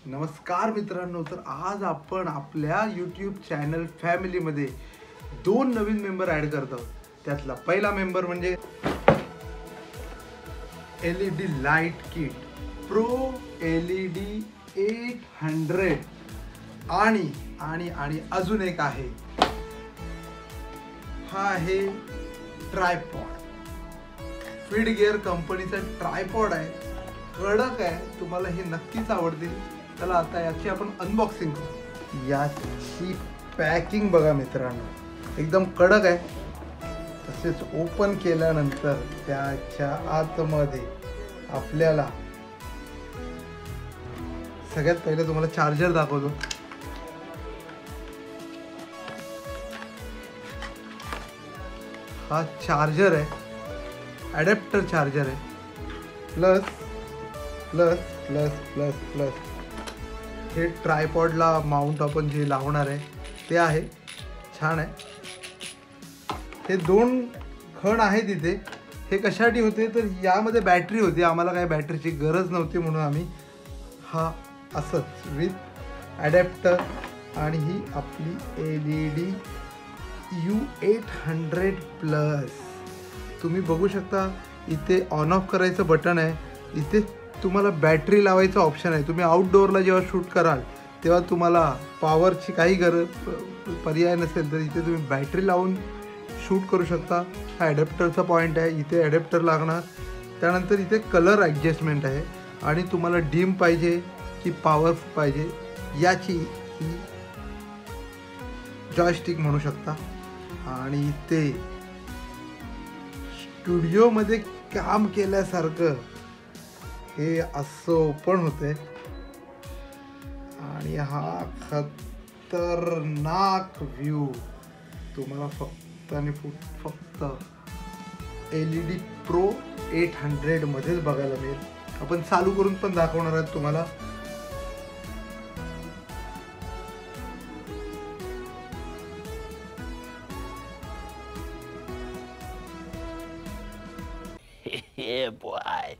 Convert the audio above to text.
नमस्कार मित्रांनो, तर आज आपण आपल्या यूट्यूब चॅनल फॅमिलीमध्ये दोन नवीन मेंबर ॲड करत आहोत. त्यातला पहिला मेंबर म्हणजे LED light kit pro LED 800 आणि आणि आणि अजून एक आहे, हा आहे ट्रायपॉड. फीड गिअर कंपनीचा ट्रायपॉड आहे, कडक आहे, तुम्हाला हे नक्कीच आवडतील. चला आता याची आपण अनबॉक्सिंग करू. याची पॅकिंग बघा मित्रांनो, एकदम कडक आहे. तसेच ओपन केल्यानंतर त्याच्या आतमध्ये आपल्याला सगळ्यात पहिले तुम्हाला चार्जर दाखवतो. हा चार्जर आहे, ॲडॅप्टर चार्जर आहे. Plus plus plus plus plus हे ट्रायपॉडला माउंट आपण जे लावणार आहे ते आहे. छान आहे. हे दोन खण आहेत इथे. हे कशासाठी होते तर यामध्ये बॅटरी होती, आम्हाला काही बॅटरीची गरज नव्हती म्हणून आम्ही हा असंच विथ ॲडॅप्टर. आणि ही आपली LED U800 प्लस. तुम्ही बघू शकता इथे ऑन ऑफ करायचं बटन आहे. इथे तुम्हाला बॅटरी लावायचं ऑप्शन आहे. तुम्ही आउटडोअरला जेव्हा शूट कराल तेव्हा तुम्हाला पॉवरची काही पर्याय नसेल तर इथे तुम्ही बॅटरी लावून शूट करू शकता. हा ॲडॅप्टरचा पॉईंट आहे, इथे ॲडॅप्टर लागणार. त्यानंतर इथे कलर ॲडजस्टमेंट आहे आणि तुम्हाला डीम पाहिजे की पॉवर पाहिजे याची ही जॉयस्टिक म्हणू शकता. आणि ते स्टुडिओमध्ये काम केल्यासारखं हे असं ओपन होते. आणि हा खतरनाक व्ह्यू तुम्हाला फक्त आणि फक्त LED Pro 800 मध्येच बघायला मिळेल. आपण चालू करून पण दाखवणार आहोत तुम्हाला. Yeah, boy.